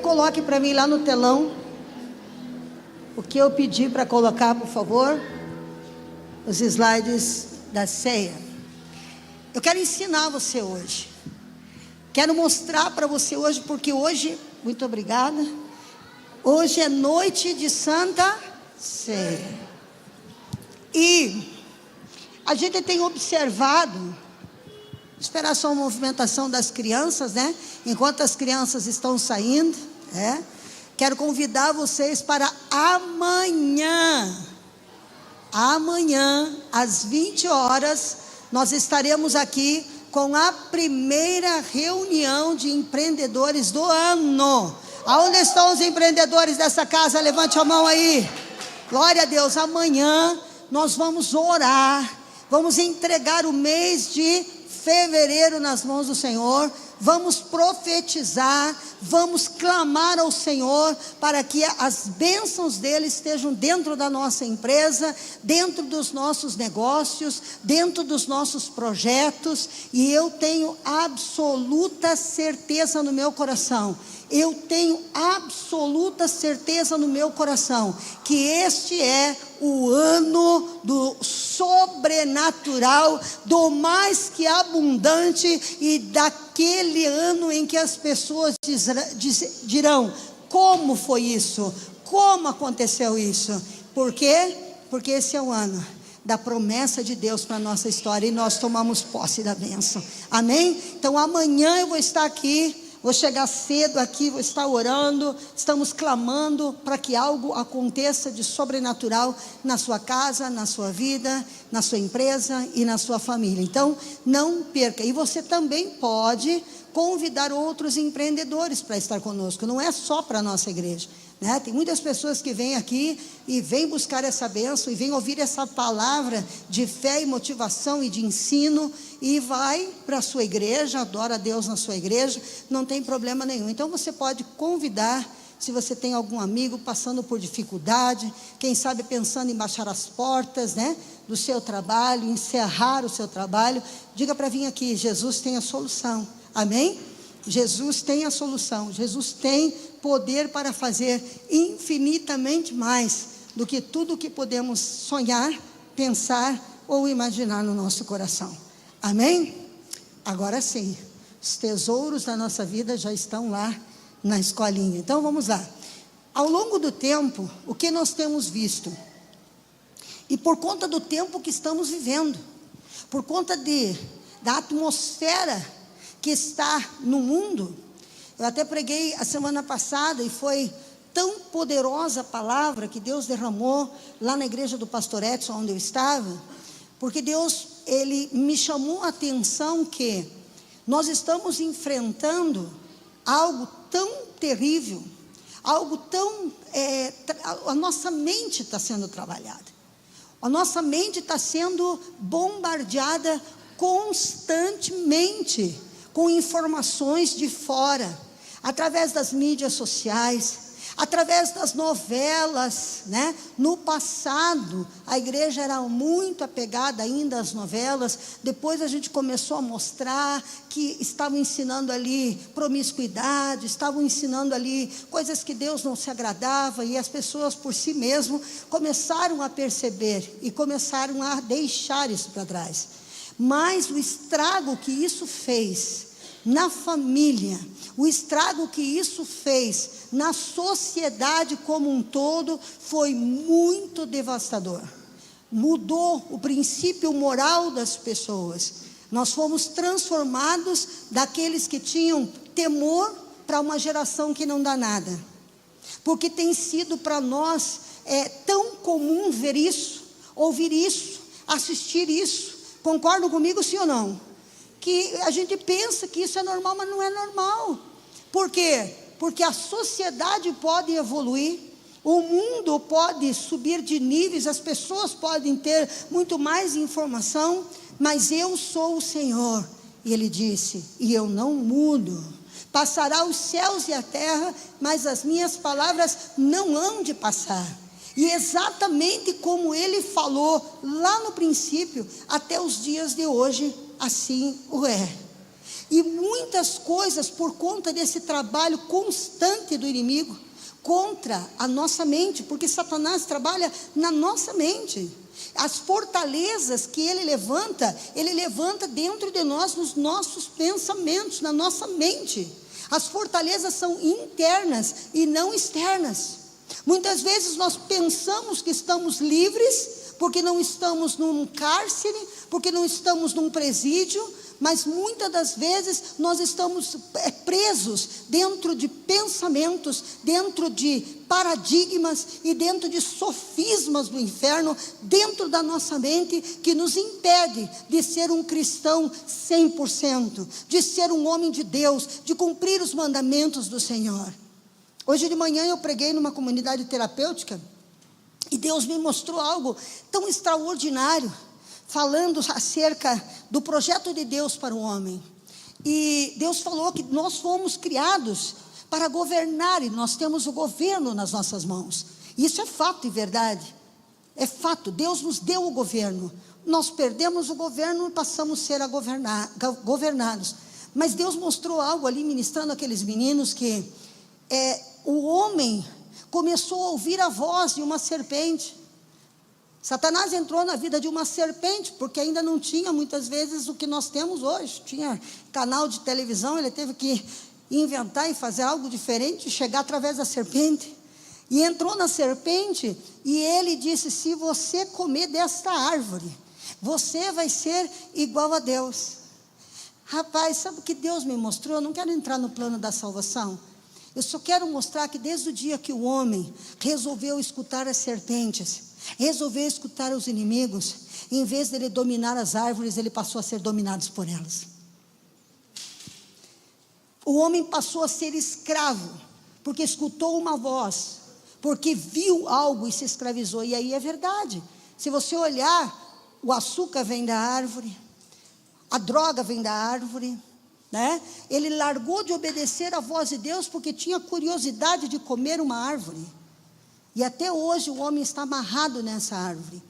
coloque para mim lá no telão o que eu pedi para colocar, por favor. Os slides da ceia. Eu quero ensinar você hoje. Quero mostrar para você hoje, porque hoje, muito obrigada. Hoje é noite de Santa Ceia. E a gente tem observado, esperar só a movimentação das crianças, né? Enquanto as crianças estão saindo, quero convidar vocês para amanhã, às 20 horas, nós estaremos aqui com a primeira reunião de empreendedores do ano. Aonde estão os empreendedores dessa casa? Levante a mão aí. Glória a Deus. Amanhã nós vamos orar, vamos entregar o mês de fevereiro nas mãos do Senhor, vamos profetizar, vamos clamar ao Senhor para que as bênçãos dele estejam dentro da nossa empresa, dentro dos nossos negócios, dentro dos nossos projetos. E eu tenho absoluta certeza no meu coração, eu tenho absoluta certeza no meu coração, que este é o ano do sobrenatural, do mais que abundante, e daquele ano em que as pessoas dirão: como foi isso? Como aconteceu isso? Por quê? Porque esse é o ano da promessa de Deus para a nossa história, e nós tomamos posse da bênção. Amém? Então amanhã eu vou estar aqui. Vou chegar cedo aqui, vou estar orando, estamos clamando para que algo aconteça de sobrenatural na sua casa, na sua vida, na sua empresa e na sua família. Então, não perca. E você também pode convidar outros empreendedores para estar conosco, não é só para a nossa igreja, né? Tem muitas pessoas que vêm aqui e vêm buscar essa bênção, e vêm ouvir essa palavra de fé e motivação e de ensino, e vai para a sua igreja, adora a Deus na sua igreja, não tem problema nenhum. Então você pode convidar, se você tem algum amigo passando por dificuldade, quem sabe pensando em baixar as portas, né, do seu trabalho, encerrar o seu trabalho, diga para vir aqui. Jesus tem a solução. Amém? Jesus tem a solução. Jesus tem poder para fazer infinitamente mais do que tudo o que podemos sonhar, pensar ou imaginar no nosso coração. Amém? Agora sim, os tesouros da nossa vida já estão lá na escolinha. Então vamos lá. Ao longo do tempo, o que nós temos visto? E por conta do tempo que estamos vivendo, por conta da atmosfera que está no mundo, eu até preguei a semana passada, e foi tão poderosa a palavra que Deus derramou lá na igreja do pastor Edson, onde eu estava, porque Deus, ele me chamou a atenção que nós estamos enfrentando algo tão terrível, algo tão, a nossa mente está sendo trabalhada, a nossa mente está sendo bombardeada constantemente, com informações de fora, através das mídias sociais, através das novelas, né? No passado, a igreja era muito apegada ainda às novelas. Depois a gente começou a mostrar que estavam ensinando ali promiscuidade, estavam ensinando ali coisas que Deus não se agradava, e as pessoas por si mesmo começaram a perceber e começaram a deixar isso para trás. Mas o estrago que isso fez na família, o estrago que isso fez na sociedade como um todo, foi muito devastador. Mudou o princípio moral das pessoas. Nós fomos transformados daqueles que tinham temor para uma geração que não dá nada, porque tem sido para nós tão comum ver isso, ouvir isso, assistir isso. Concordam comigo, sim ou não? Que a gente pensa que isso é normal, mas não é normal. Por quê? Porque a sociedade pode evoluir, o mundo pode subir de níveis, as pessoas podem ter muito mais informação, mas eu sou o Senhor, e Ele disse, e eu não mudo. Passará os céus e a terra, mas as minhas palavras não hão de passar. E exatamente como Ele falou lá no princípio, até os dias de hoje, assim o é. E muitas coisas por conta desse trabalho constante do inimigo contra a nossa mente, porque Satanás trabalha na nossa mente. As fortalezas que ele levanta dentro de nós, nos nossos pensamentos, na nossa mente. As fortalezas são internas e não externas. Muitas vezes nós pensamos que estamos livres, porque não estamos num cárcere, porque não estamos num presídio, mas muitas das vezes nós estamos presos dentro de pensamentos, dentro de paradigmas e dentro de sofismas do inferno, dentro da nossa mente, que nos impede de ser um cristão 100%, de ser um homem de Deus, de cumprir os mandamentos do Senhor. Hoje de manhã eu preguei numa comunidade terapêutica, e Deus me mostrou algo tão extraordinário, falando acerca do projeto de Deus para o homem. E Deus falou que nós fomos criados para governar, e nós temos o governo nas nossas mãos. Isso é fato e verdade, é fato. Deus nos deu o governo, nós perdemos o governo e passamos a ser governados. Mas Deus mostrou algo ali, ministrando aqueles meninos, que o homem começou a ouvir a voz de uma serpente. Satanás entrou na vida de uma serpente, porque ainda não tinha muitas vezes o que nós temos hoje. Tinha canal de televisão, ele teve que inventar e fazer algo diferente, chegar através da serpente. E entrou na serpente, e ele disse: se você comer desta árvore, você vai ser igual a Deus. Rapaz, sabe o que Deus me mostrou? Eu não quero entrar no plano da salvação. Eu só quero mostrar que desde o dia que o homem resolveu escutar as serpentes, resolveu escutar os inimigos, em vez dele dominar as árvores, ele passou a ser dominado por elas. O homem passou a ser escravo, porque escutou uma voz, porque viu algo e se escravizou. E aí é verdade, se você olhar, o açúcar vem da árvore, a droga vem da árvore, né? Ele largou de obedecer à voz de Deus, porque tinha curiosidade de comer uma árvore. E até hoje o homem está amarrado nessa árvore.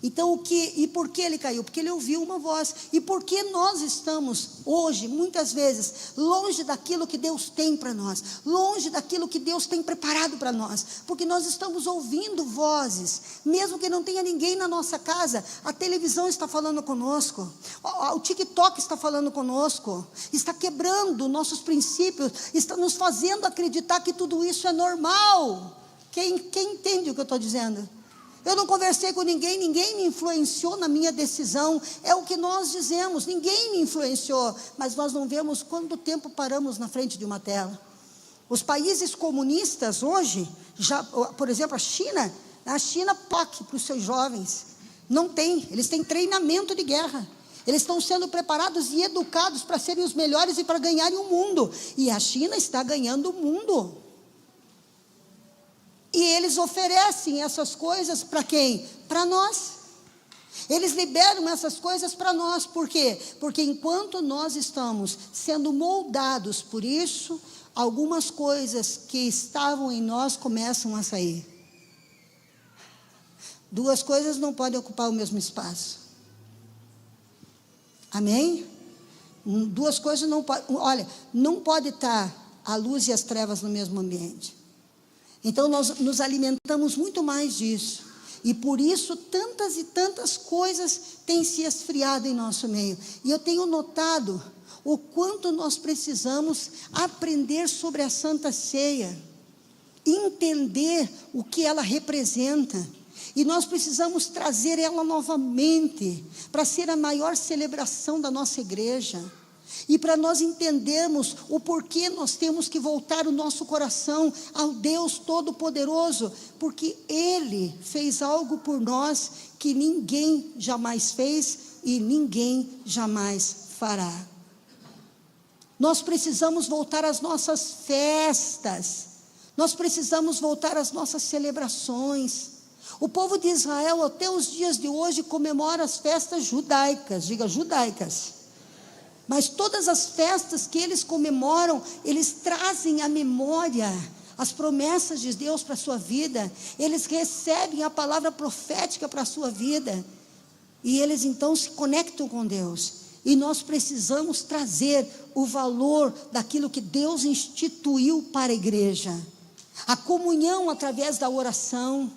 Então e por que ele caiu? Porque ele ouviu uma voz. E por que nós estamos hoje, muitas vezes, longe daquilo que Deus tem para nós, longe daquilo que Deus tem preparado para nós? Porque nós estamos ouvindo vozes, mesmo que não tenha ninguém na nossa casa. A televisão está falando conosco, o TikTok está falando conosco, está quebrando nossos princípios, está nos fazendo acreditar que tudo isso é normal. Quem entende o que eu estou dizendo? Eu não conversei com ninguém me influenciou na minha decisão. É o que nós dizemos, ninguém me influenciou. Mas nós não vemos quanto tempo paramos na frente de uma tela. Os países comunistas hoje, por exemplo, a China POC para os seus jovens. Não tem, eles têm treinamento de guerra. Eles estão sendo preparados e educados para serem os melhores e para ganharem o mundo. E a China está ganhando o mundo. E eles oferecem essas coisas para quem? Para nós. Eles liberam essas coisas para nós. Por quê? Porque enquanto nós estamos sendo moldados por isso, algumas coisas que estavam em nós começam a sair. Duas coisas não podem ocupar o mesmo espaço. Amém? Duas coisas não podem. Olha, não pode estar a luz e as trevas no mesmo ambiente. Então nós nos alimentamos muito mais disso, e por isso tantas e tantas coisas têm se esfriado em nosso meio. E eu tenho notado o quanto nós precisamos aprender sobre a Santa Ceia, entender o que ela representa, e nós precisamos trazer ela novamente, para ser a maior celebração da nossa igreja. E para nós entendermos o porquê nós temos que voltar o nosso coração ao Deus Todo-Poderoso, porque Ele fez algo por nós que ninguém jamais fez e ninguém jamais fará. Nós precisamos voltar às nossas festas, nós precisamos voltar às nossas celebrações. O povo de Israel até os dias de hoje comemora as festas judaicas, diga judaicas. Mas todas as festas que eles comemoram, eles trazem à memória as promessas de Deus para a sua vida. Eles recebem a palavra profética para a sua vida. E eles então se conectam com Deus. E nós precisamos trazer o valor daquilo que Deus instituiu para a igreja. A comunhão através da oração,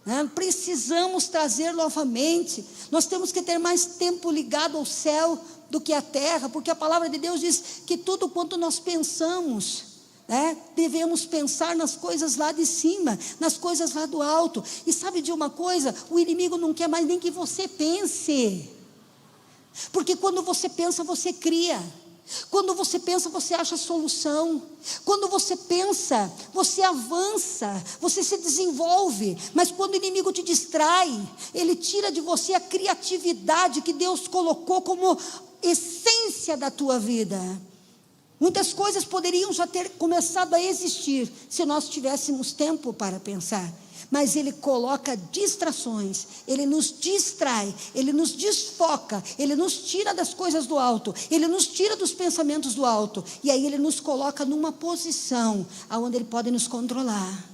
né? Precisamos trazer novamente. Nós temos que ter mais tempo ligado ao céu do que à terra, porque a palavra de Deus diz que tudo quanto nós pensamos, né, devemos pensar nas coisas lá de cima, nas coisas lá do alto. E sabe de uma coisa? O inimigo não quer mais nem que você pense, porque quando você pensa, você cria. Quando você pensa, você acha solução. Quando você pensa, você avança, você se desenvolve. Mas quando o inimigo te distrai, ele tira de você a criatividade que Deus colocou como essência da tua vida. Muitas coisas poderiam já ter começado a existir se nós tivéssemos tempo para pensar. Mas ele coloca distrações, ele nos distrai, ele nos desfoca, ele nos tira das coisas do alto, ele nos tira dos pensamentos do alto, e aí ele nos coloca numa posição onde ele pode nos controlar.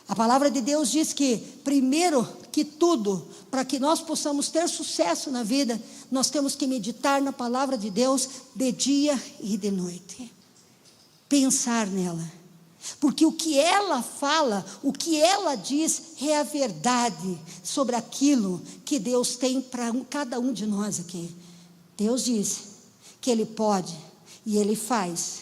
A palavra de Deus diz que, primeiro que tudo, para que nós possamos ter sucesso na vida, nós temos que meditar na palavra de Deus de dia e de noite, pensar nela. Porque o que ela fala, o que ela diz é a verdade sobre aquilo que Deus tem para cada um de nós aqui. Deus diz que Ele pode e Ele faz,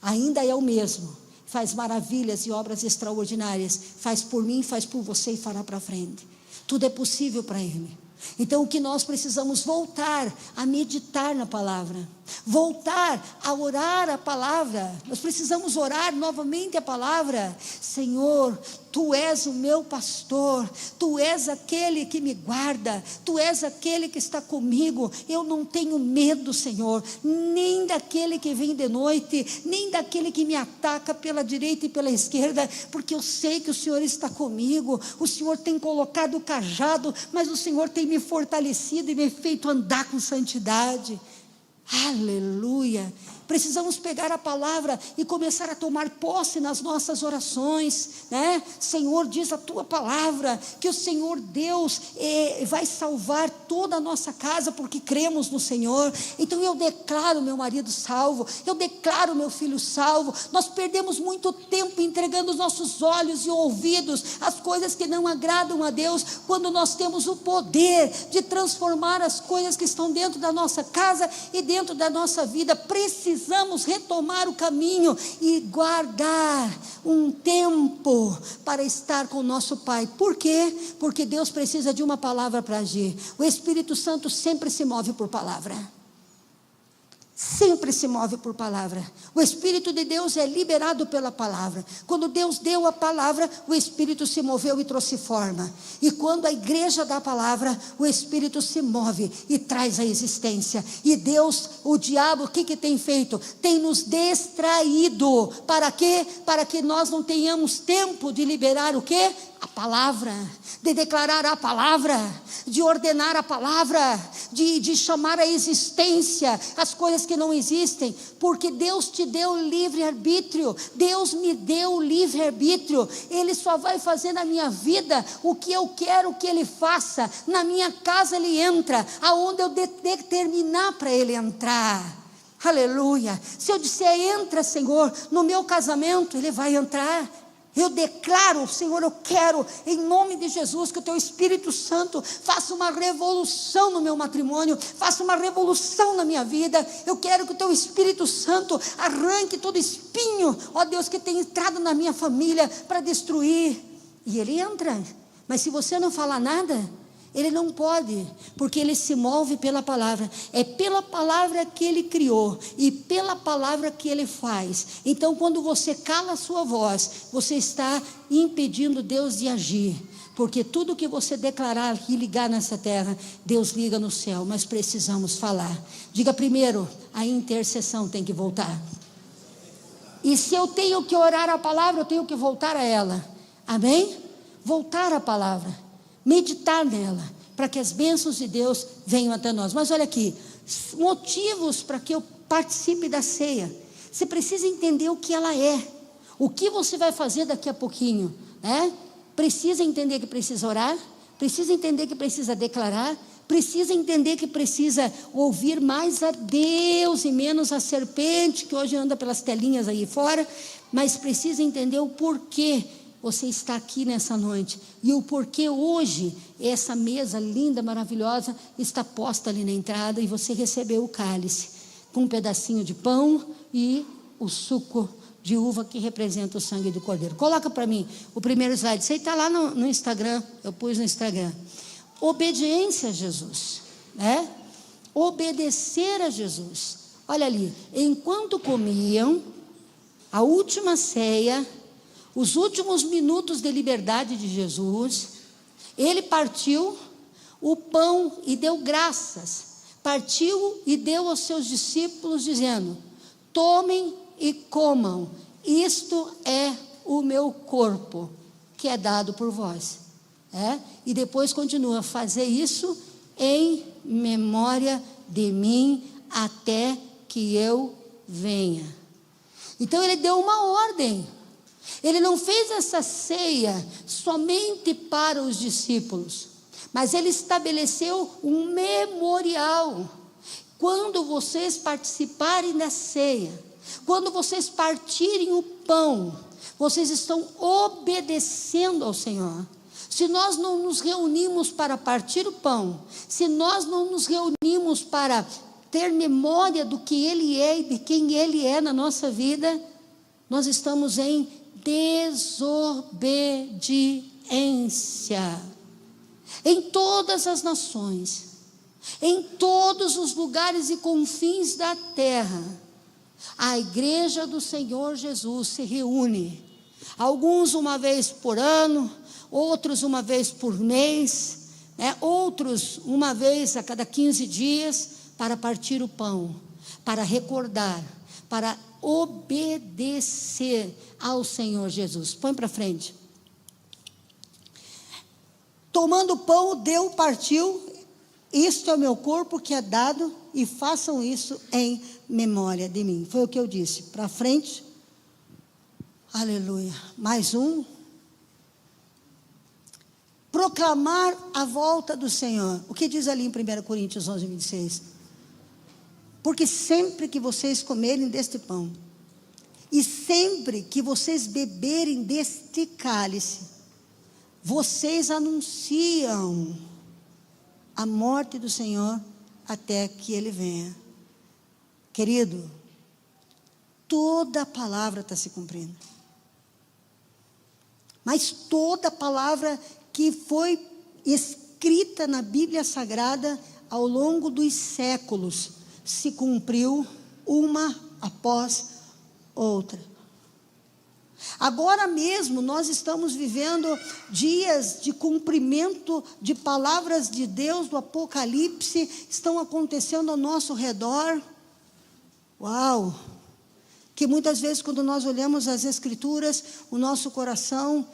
ainda é o mesmo, faz maravilhas e obras extraordinárias, faz por mim, faz por você e fará para frente. Tudo é possível para Ele. Então o que nós precisamos voltar a meditar na palavra, voltar a orar a palavra. Nós precisamos orar novamente a palavra. Senhor, Tu és o meu pastor, Tu és aquele que me guarda, Tu és aquele que está comigo. Eu não tenho medo, Senhor, nem daquele que vem de noite, nem daquele que me ataca pela direita e pela esquerda, porque eu sei que o Senhor está comigo. O Senhor tem colocado o cajado, mas o Senhor tem me fortalecido e me feito andar com santidade. Aleluia. Precisamos pegar a palavra e começar a tomar posse nas nossas orações, né? Senhor, diz a Tua palavra que o Senhor Deus vai salvar toda a nossa casa, porque cremos no Senhor. Então eu declaro meu marido salvo, eu declaro meu filho salvo. Nós perdemos muito tempo entregando os nossos olhos e ouvidos às coisas que não agradam a Deus, quando nós temos o poder de transformar as coisas que estão dentro da nossa casa e dentro da nossa vida. Precisamos retomar o caminho e guardar um tempo para estar com o nosso Pai. Por quê? Porque Deus precisa de uma palavra para agir. O Espírito Santo sempre se move por palavra. Sempre se move por palavra. O Espírito de Deus é liberado pela palavra. Quando Deus deu a palavra, o Espírito se moveu e trouxe forma. E quando a igreja dá a palavra, o Espírito se move e traz a existência. E Deus, o diabo, o que tem feito? Tem nos distraído. Para quê? Para que nós não tenhamos tempo de liberar o quê? A palavra, de declarar a palavra, de ordenar a palavra, de chamar a existência as coisas que não existem, porque Deus te deu livre-arbítrio. Deus me deu livre-arbítrio. Ele só vai fazer na minha vida o que eu quero que Ele faça. Na minha casa Ele entra, aonde eu determinar para Ele entrar. Aleluia. Se eu disser entra, Senhor, no meu casamento, Ele vai entrar. Eu declaro, Senhor, eu quero, em nome de Jesus, que o Teu Espírito Santo faça uma revolução no meu matrimônio, faça uma revolução na minha vida. Eu quero que o Teu Espírito Santo arranque todo espinho, ó Deus, que tem entrado na minha família para destruir. E Ele entra, mas se você não falar nada, Ele não pode, porque Ele se move pela palavra. É pela palavra que Ele criou e pela palavra que Ele faz. Então quando você cala a sua voz, você está impedindo Deus de agir, porque tudo que você declarar e ligar nessa terra, Deus liga no céu. Mas precisamos falar. Diga primeiro, a intercessão tem que voltar. E se eu tenho que orar a palavra, eu tenho que voltar a ela. Amém? Voltar à palavra, meditar nela, para que as bênçãos de Deus venham até nós. Mas olha aqui, motivos para que eu participe da ceia. Você precisa entender o que ela é, o que você vai fazer daqui a pouquinho, né? Precisa entender que precisa orar, precisa entender que precisa declarar, Precisa entender que precisa ouvir mais a Deus e menos a serpente, que hoje anda pelas telinhas aí fora, mas precisa entender o porquê você está aqui nessa noite, e o porquê hoje essa mesa linda, maravilhosa, está posta ali na entrada, e você recebeu o cálice, com um pedacinho de pão e o suco de uva que representa o sangue do Cordeiro. Coloca para mim o primeiro slide, você está lá no Instagram, eu pus no Instagram. Obediência a Jesus, né? Obedecer a Jesus. Olha ali, enquanto comiam a última ceia, os últimos minutos de liberdade de Jesus, ele partiu o pão e deu graças, partiu e deu aos seus discípulos dizendo: tomem e comam, isto é o meu corpo, que é dado por vós. E depois continua: fazer isso em memória de mim, até que eu venha. Então ele deu uma ordem, ele não fez essa ceia somente para os discípulos, mas ele estabeleceu um memorial. Quando vocês participarem da ceia, quando vocês partirem o pão, vocês estão obedecendo ao Senhor. Se nós não nos reunimos para partir o pão, se nós não nos reunimos para ter memória do que Ele é e de quem Ele é na nossa vida, nós estamos em desobediência. Em todas as nações, em todos os lugares e confins da terra, a igreja do Senhor Jesus se reúne, alguns uma vez por ano, outros uma vez por mês, outros uma vez a cada 15 dias, para partir o pão, para recordar, para obedecer ao Senhor Jesus. Põe para frente. Tomando o pão, deu, partiu: isto é o meu corpo que é dado, e façam isso em memória de mim. Foi o que eu disse. Para frente. Aleluia. Mais um. Proclamar a volta do Senhor. O que diz ali em 1 Coríntios 11, 26? Porque sempre que vocês comerem deste pão, e sempre que vocês beberem deste cálice, vocês anunciam a morte do Senhor até que Ele venha. Querido, toda a palavra está se cumprindo. Mas toda a palavra que foi escrita na Bíblia Sagrada ao longo dos séculos se cumpriu uma após outra. Agora mesmo nós estamos vivendo dias de cumprimento de palavras de Deus, do Apocalipse, estão acontecendo ao nosso redor. Uau! Que muitas vezes quando nós olhamos as Escrituras, o nosso coração,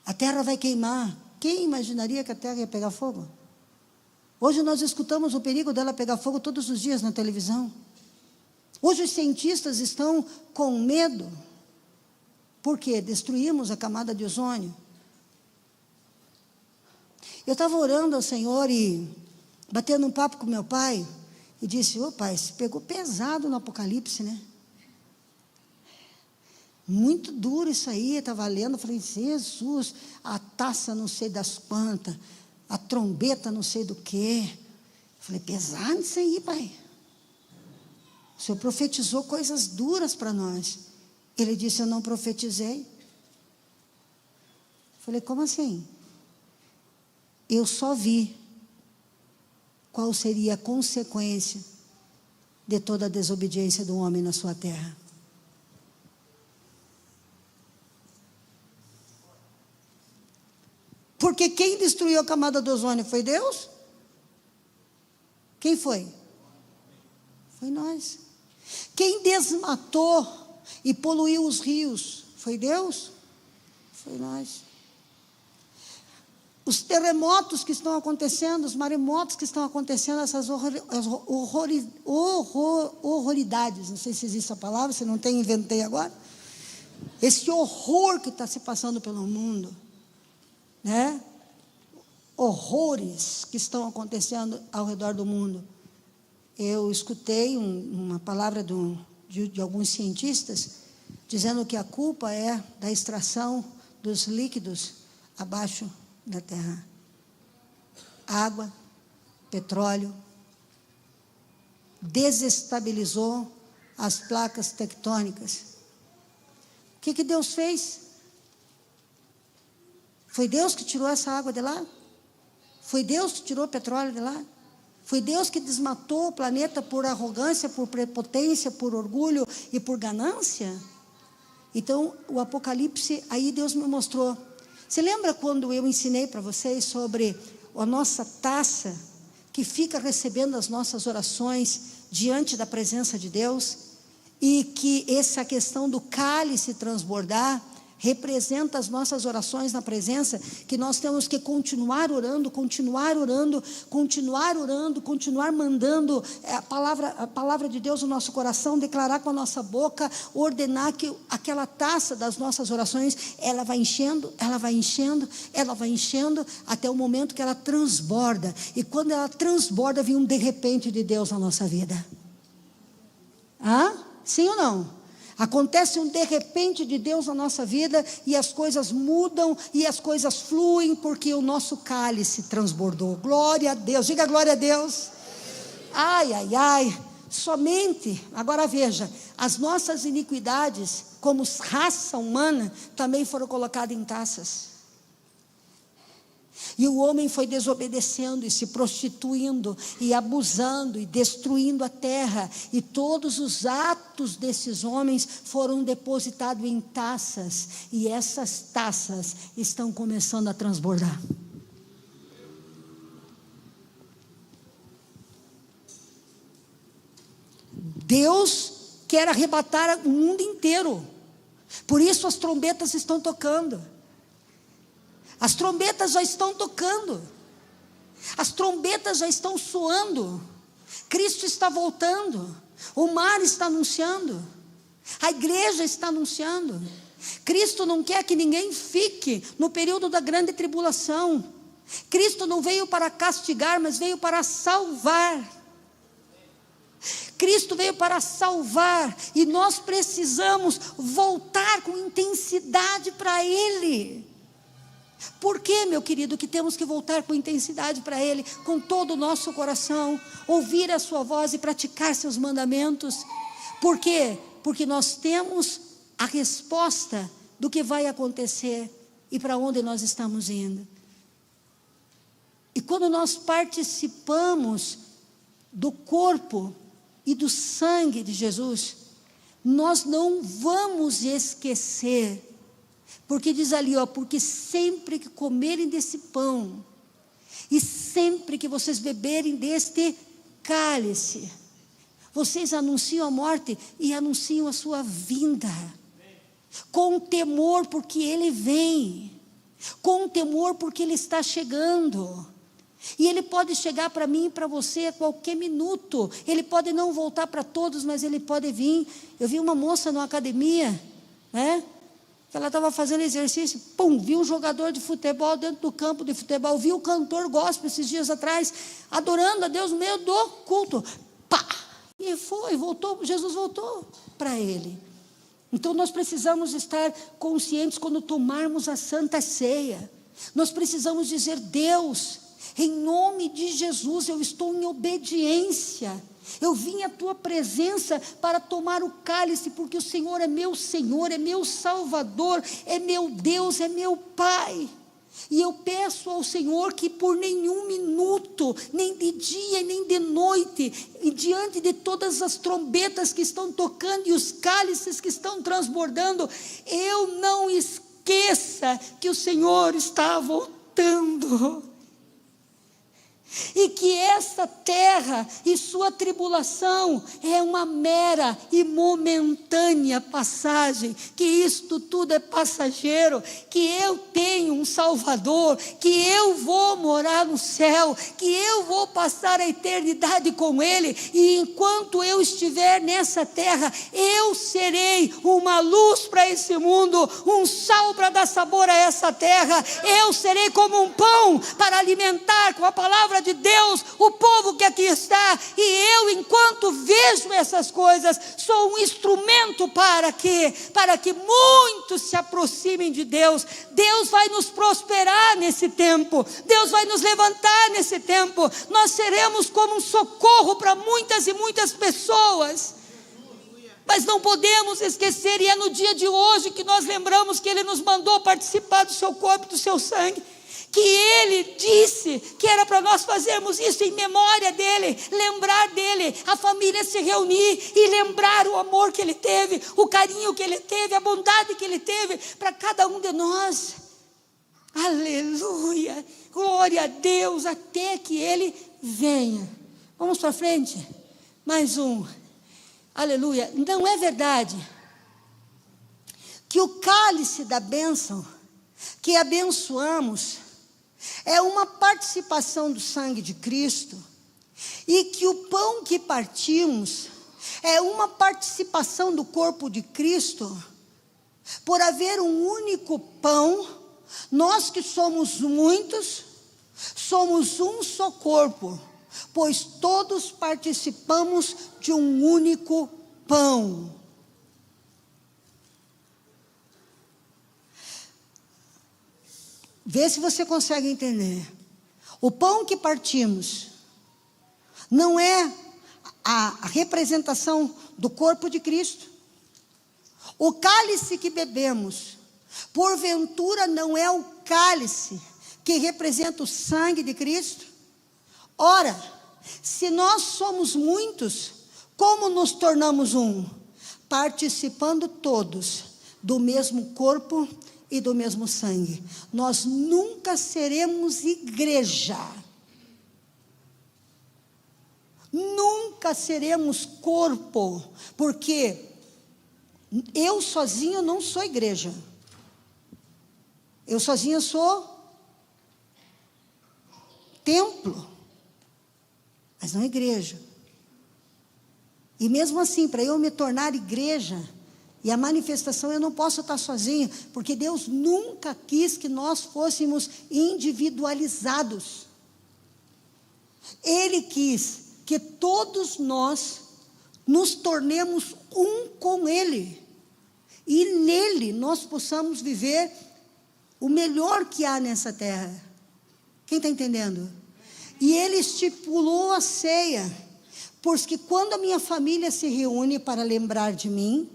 a terra vai queimar. Quem imaginaria que a terra ia pegar fogo? Hoje nós escutamos o perigo dela pegar fogo todos os dias na televisão. Hoje os cientistas estão com medo, porque destruímos a camada de ozônio. Eu estava orando ao Senhor e batendo um papo com meu pai, e disse: ô pai, você pegou pesado no Apocalipse, né? Muito duro isso aí. Estava lendo, eu falei: Jesus, a taça não sei das quantas, a trombeta não sei do que. Eu falei: pesado isso aí, pai. O Senhor profetizou coisas duras para nós. Ele disse: eu não profetizei. Eu falei: como assim? Eu só vi qual seria a consequência de toda a desobediência do homem na sua terra. Porque quem destruiu a camada do ozônio foi Deus? Quem foi? Foi nós. Quem desmatou e poluiu os rios foi Deus? Foi nós. Os terremotos que estão acontecendo, os maremotos que estão acontecendo, essas horroridades, não sei se existe a palavra, se não tem, inventei agora. Esse horror que está se passando pelo mundo, né? horrores que estão acontecendo ao redor do mundo. Eu escutei uma palavra de alguns cientistas dizendo que a culpa é da extração dos líquidos abaixo da terra. Água, petróleo, desestabilizou as placas tectônicas. O que Deus fez? Foi Deus que tirou essa água de lá? Foi Deus que tirou o petróleo de lá? Foi Deus que desmatou o planeta por arrogância, por prepotência, por orgulho e por ganância? Então, o Apocalipse, aí Deus me mostrou. Você lembra quando eu ensinei para vocês sobre a nossa taça, que fica recebendo as nossas orações diante da presença de Deus? E que essa questão do cálice transbordar representa as nossas orações na presença, que nós temos que continuar orando, continuar orando, continuar orando, continuar mandando a palavra de Deus no nosso coração, declarar com a nossa boca, ordenar que aquela taça das nossas orações, ela vai enchendo, ela vai enchendo, ela vai enchendo, até o momento que ela transborda. E quando ela transborda, vem um de repente de Deus na nossa vida. Sim ou não? Acontece um de repente de Deus na nossa vida, e as coisas mudam, e as coisas fluem, porque o nosso cálice transbordou. Glória a Deus, diga glória a Deus. Ai, ai, ai, somente, agora veja, as nossas iniquidades, como raça humana, também foram colocadas em taças. E o homem foi desobedecendo e se prostituindo e abusando e destruindo a terra, e todos os atos desses homens foram depositados em taças, e essas taças estão começando a transbordar. Deus quer arrebatar o mundo inteiro, por isso as trombetas estão tocando. As trombetas já estão tocando, as trombetas já estão soando. Cristo está voltando, o mar está anunciando, a igreja está anunciando. Cristo não quer que ninguém fique no período da grande tribulação. Cristo não veio para castigar, mas veio para salvar. Cristo veio para salvar, e nós precisamos voltar com intensidade para Ele. Por que, meu querido, que temos que voltar com intensidade para Ele, com todo o nosso coração, ouvir a sua voz e praticar seus mandamentos? Por quê? Porque nós temos a resposta do que vai acontecer e para onde nós estamos indo. E quando nós participamos do corpo e do sangue de Jesus, nós não vamos esquecer. Porque diz ali, porque sempre que comerem desse pão, e sempre que vocês beberem deste cálice, vocês anunciam a morte e anunciam a sua vinda, com temor porque Ele vem, com temor porque Ele está chegando. E Ele pode chegar para mim e para você a qualquer minuto. Ele pode não voltar para todos, mas Ele pode vir. Eu vi uma moça numa academia, ela estava fazendo exercício, viu um jogador de futebol dentro do campo de futebol, viu o cantor gospel esses dias atrás, adorando a Deus no meio do culto, e voltou, Jesus voltou para ele. Então nós precisamos estar conscientes quando tomarmos a Santa Ceia. Nós precisamos dizer: Deus, em nome de Jesus, eu estou em obediência. Eu vim à tua presença para tomar o cálice, porque o Senhor, é meu Salvador, é meu Deus, é meu Pai. E eu peço ao Senhor que por nenhum minuto, nem de dia nem de noite, e diante de todas as trombetas que estão tocando e os cálices que estão transbordando, eu não esqueça que o Senhor está voltando. e que esta terra e sua tribulação é uma mera e momentânea passagem, que isto tudo é passageiro, que eu tenho um Salvador, que eu vou morar no céu, que eu vou passar a eternidade com Ele, e enquanto eu estiver nessa terra, eu serei uma luz para esse mundo, um sal para dar sabor a essa terra. Eu serei como um pão para alimentar com a palavra de Deus o povo que aqui está, e eu, enquanto vejo essas coisas, sou um instrumento para quê? Para que muitos se aproximem de Deus. Deus vai nos prosperar nesse tempo, Deus vai nos levantar nesse tempo, nós seremos como um socorro para muitas e muitas pessoas. Mas não podemos esquecer, e é no dia de hoje que nós lembramos que Ele nos mandou participar do seu corpo e do seu sangue, que Ele disse que era para nós fazermos isso em memória dEle, lembrar dEle, a família se reunir e lembrar o amor que Ele teve, o carinho que Ele teve, a bondade que Ele teve para cada um de nós. Aleluia, glória a Deus, até que Ele venha. Vamos para frente, mais um. Aleluia. Não é verdade que o cálice da bênção que abençoamos é uma participação do sangue de Cristo, e que o pão que partimos é uma participação do corpo de Cristo? Por haver um único pão, nós que somos muitos, somos um só corpo, pois todos participamos de um único pão. Vê se você consegue entender. O pão que partimos não é a representação do corpo de Cristo. O cálice que bebemos, porventura, não é o cálice que representa o sangue de Cristo? Ora, se nós somos muitos, como nos tornamos um? Participando todos do mesmo corpo e do mesmo sangue. Nós nunca seremos igreja, nunca seremos corpo, porque eu sozinho não sou igreja, eu sozinho sou templo, mas não igreja. E mesmo assim, para eu me tornar igreja e a manifestação, eu não posso estar sozinho, porque Deus nunca quis que nós fôssemos individualizados. Ele quis que todos nós nos tornemos um com Ele, e nele nós possamos viver o melhor que há nessa terra. Quem está entendendo? E Ele estipulou a ceia, porque quando a minha família se reúne para lembrar de mim,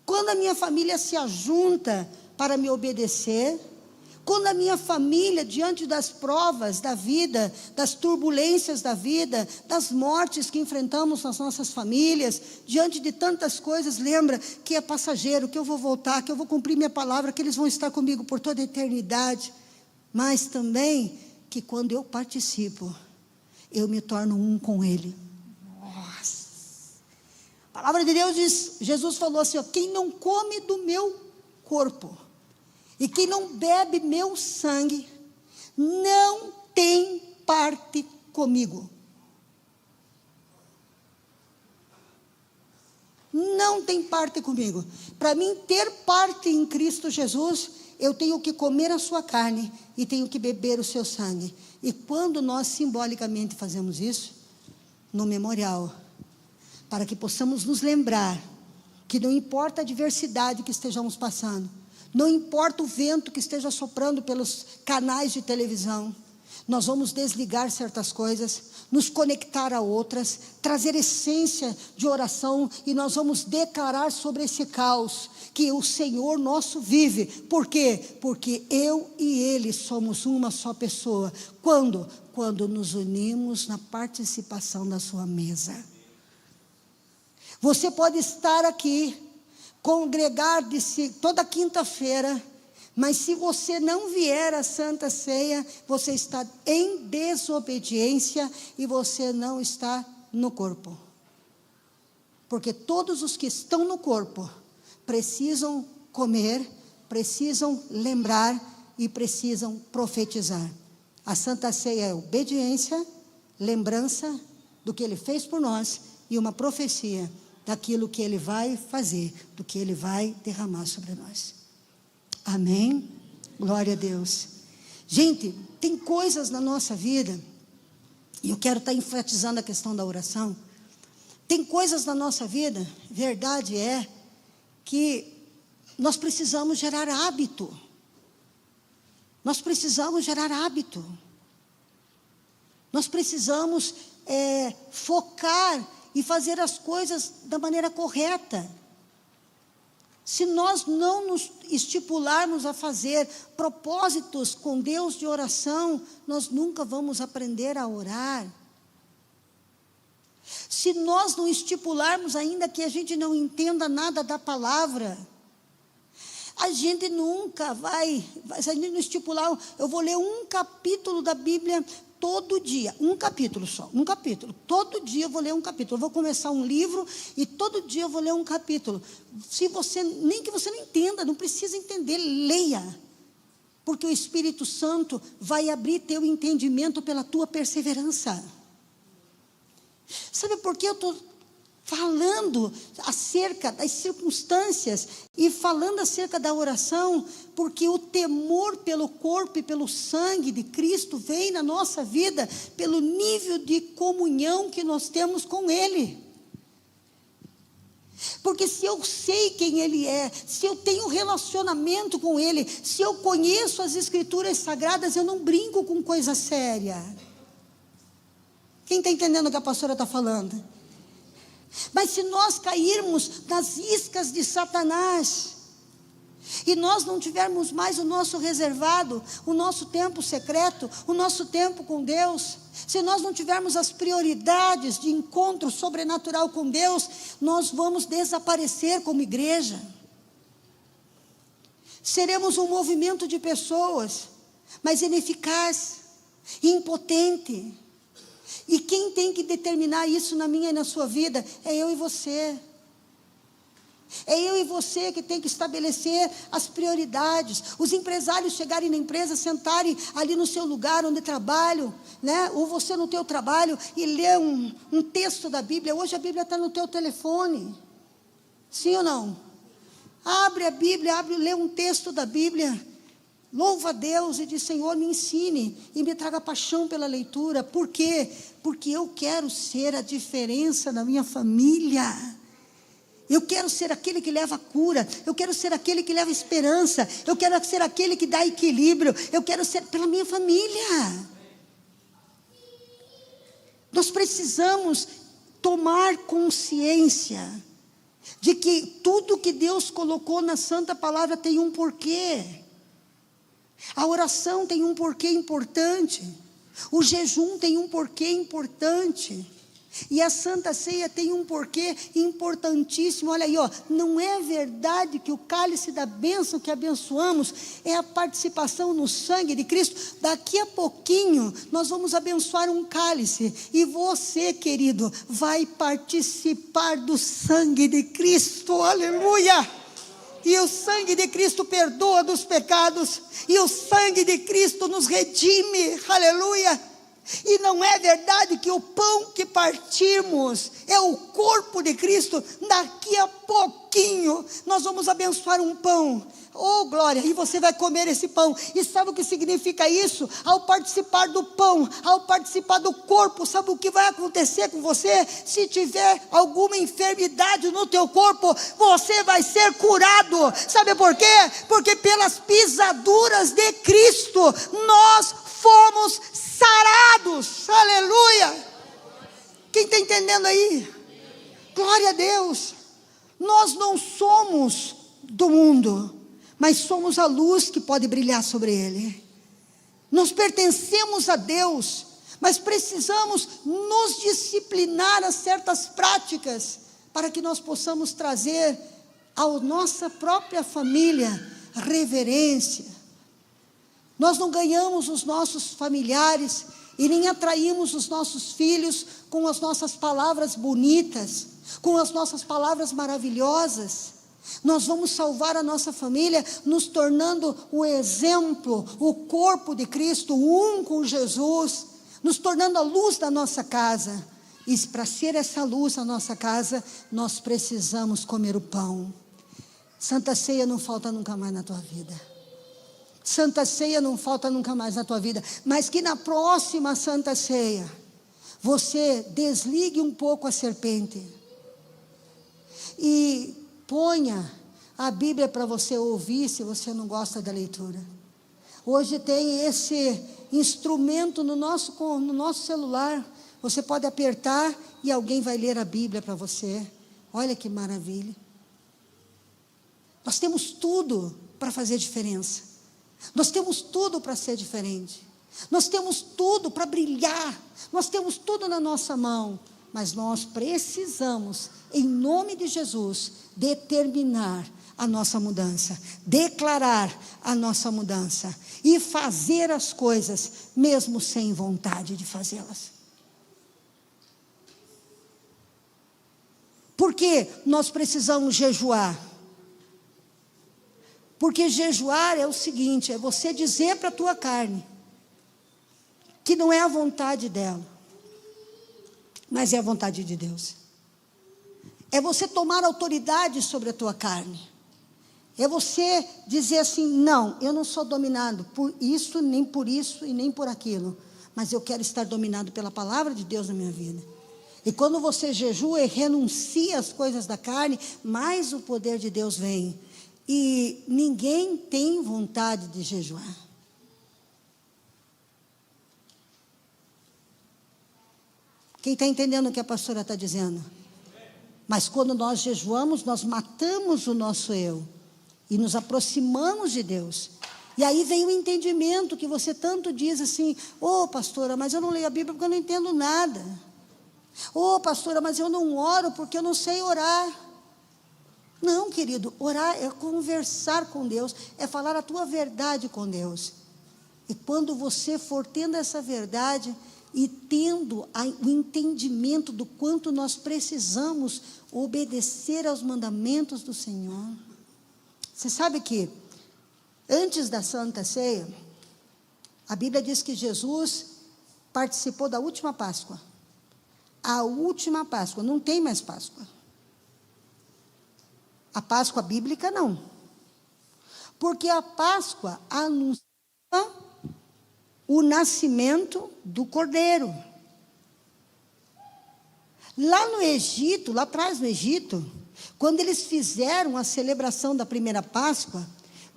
quando a minha família se ajunta para me obedecer, quando a minha família, diante das provas da vida, das turbulências da vida, das mortes que enfrentamos nas nossas famílias, diante de tantas coisas, lembra que é passageiro, que eu vou voltar, que eu vou cumprir minha palavra, que eles vão estar comigo por toda a eternidade, mas também que quando eu participo, eu me torno um com Ele. A palavra de Deus diz, Jesus falou assim, ó, quem não come do meu corpo e quem não bebe meu sangue, não tem parte comigo. Não tem parte comigo. Para mim ter parte em Cristo Jesus, eu tenho que comer a sua carne e tenho que beber o seu sangue. E quando nós simbolicamente fazemos isso, no memorial, para que possamos nos lembrar que não importa a adversidade que estejamos passando, não importa o vento que esteja soprando pelos canais de televisão, nós vamos desligar certas coisas, nos conectar a outras, trazer essência de oração, e nós vamos declarar sobre esse caos que o Senhor nosso vive. Por quê? Porque eu e Ele somos uma só pessoa. Quando nos unimos na participação da sua mesa. Você pode estar aqui, congregar toda quinta-feira, Mas se você não vier à Santa Ceia, você está em desobediência e você não está no corpo. Porque todos os que estão no corpo precisam comer, precisam lembrar e precisam profetizar. A Santa Ceia é obediência, lembrança do que Ele fez por nós e uma profecia daquilo que Ele vai fazer, do que Ele vai derramar sobre nós. Amém? Glória a Deus. Gente, tem coisas na nossa vida, e eu quero estar enfatizando a questão da oração. Tem coisas na nossa vida, verdade é, que nós precisamos gerar hábito. Nós precisamos gerar hábito. Nós precisamos focar e fazer as coisas da maneira correta. Se nós não nos estipularmos a fazer propósitos com Deus de oração, nós nunca vamos aprender a orar. Se nós não estipularmos, ainda que a gente não entenda nada da palavra, a gente nunca vai, se a gente não estipular, eu vou ler um capítulo da Bíblia todo dia, um capítulo só, um capítulo, todo dia eu vou ler um capítulo, eu vou começar um livro e todo dia eu vou ler um capítulo. Se você, nem que você não entenda, não precisa entender, leia, porque o Espírito Santo vai abrir teu entendimento pela tua perseverança. Sabe por que eu estou falando acerca das circunstâncias e falando acerca da oração? Porque o temor pelo corpo e pelo sangue de Cristo vem na nossa vida pelo nível de comunhão que nós temos com Ele. Porque se eu sei quem Ele é, se eu tenho relacionamento com Ele, se eu conheço as Escrituras Sagradas, eu não brinco com coisa séria. Quem está entendendo o que a pastora está falando? Mas se nós cairmos nas iscas de Satanás, e nós não tivermos mais o nosso reservado, o nosso tempo secreto, o nosso tempo com Deus, se nós não tivermos as prioridades de encontro sobrenatural com Deus, nós vamos desaparecer como igreja. Seremos um movimento de pessoas, mas ineficaz, impotente. E quem tem que determinar isso na minha e na sua vida é eu e você. É eu e você que tem que estabelecer as prioridades. Os empresários chegarem na empresa, sentarem ali no seu lugar onde trabalham, né? Ou você no teu trabalho e ler um texto da Bíblia. Hoje a Bíblia está no teu telefone. Sim ou não? Abre a Bíblia, lê um texto da Bíblia. Louva a Deus e diz: Senhor, me ensine e me traga paixão pela leitura. Por quê? Porque eu quero ser a diferença na minha família. Eu quero ser aquele que leva cura. Eu quero ser aquele que leva esperança. Eu quero ser aquele que dá equilíbrio. Eu quero ser pela minha família. Nós precisamos tomar consciência de que tudo que Deus colocou na Santa Palavra tem um porquê. A oração tem um porquê importante, o jejum tem um porquê importante, e a Santa Ceia tem um porquê importantíssimo. Olha aí, ó, não é verdade que o cálice da bênção que abençoamos é a participação no sangue de Cristo? Daqui a pouquinho nós vamos abençoar um cálice, e você, querido, vai participar do sangue de Cristo, aleluia! E o sangue de Cristo perdoa dos pecados, e o sangue de Cristo nos redime, aleluia. E não é verdade que o pão que partimos é o corpo de Cristo? Daqui a pouquinho nós vamos abençoar um pão, oh glória, e você vai comer esse pão. E sabe o que significa isso? Ao participar do pão, ao participar do corpo, sabe o que vai acontecer com você? Se tiver alguma enfermidade no teu corpo, você vai ser curado. Sabe por quê? Porque pelas pisaduras de Cristo nós fomos sarados, aleluia. Quem está entendendo aí? Glória a Deus. Nós não somos do mundo, mas somos a luz que pode brilhar sobre ele. Nós pertencemos a Deus, mas precisamos nos disciplinar a certas práticas, para que nós possamos trazer à nossa própria família reverência, Nós não ganhamos os nossos familiares e nem atraímos os nossos filhos com as nossas palavras bonitas, com as nossas palavras maravilhosas. Nós vamos salvar a nossa família nos tornando o exemplo, o corpo de Cristo, um com Jesus, nos tornando a luz da nossa casa. E para ser essa luz na nossa casa, nós precisamos comer o pão. Santa Ceia não falta nunca mais na tua vida. Santa Ceia não falta nunca mais na tua vida. Mas que na próxima Santa Ceia, você desligue um pouco a serpente e ponha a Bíblia para você ouvir, se você não gosta da leitura. Hoje tem esse instrumento no nosso celular. Você pode apertar e alguém vai ler a Bíblia para você. Olha que maravilha. Nós temos tudo para fazer diferença. Nós temos tudo para ser diferente. Nós temos tudo para brilhar. Nós temos tudo na nossa mão. Mas nós precisamos, em nome de Jesus, determinar a nossa mudança, declarar a nossa mudança e fazer as coisas mesmo sem vontade de fazê-las. Por que nós precisamos jejuar? Porque jejuar é o seguinte, é você dizer para a tua carne que não é a vontade dela, mas é a vontade de Deus. É você tomar autoridade sobre a tua carne. É você dizer assim, não, eu não sou dominado por isso, nem por isso e nem por aquilo, mas eu quero estar dominado pela palavra de Deus na minha vida. E quando você jejua e renuncia às coisas da carne, mais o poder de Deus vem. E ninguém tem vontade de jejuar. Quem está entendendo o que a pastora está dizendo? Mas quando nós jejuamos, nós matamos o nosso eu e nos aproximamos de Deus. E aí vem o entendimento que você tanto diz assim, pastora, mas eu não leio a Bíblia porque eu não entendo nada. Pastora, mas eu não oro porque eu não sei orar. Não, querido, orar é conversar com Deus, é falar a tua verdade com Deus. E quando você for tendo essa verdade e tendo o entendimento do quanto nós precisamos obedecer aos mandamentos do Senhor. Você sabe que antes da Santa Ceia, a Bíblia diz que Jesus participou da última Páscoa. A última Páscoa, não tem mais Páscoa. A Páscoa bíblica não. Porque a Páscoa anuncia o nascimento do Cordeiro. Lá no Egito, lá atrás no Egito, quando eles fizeram a celebração da primeira Páscoa,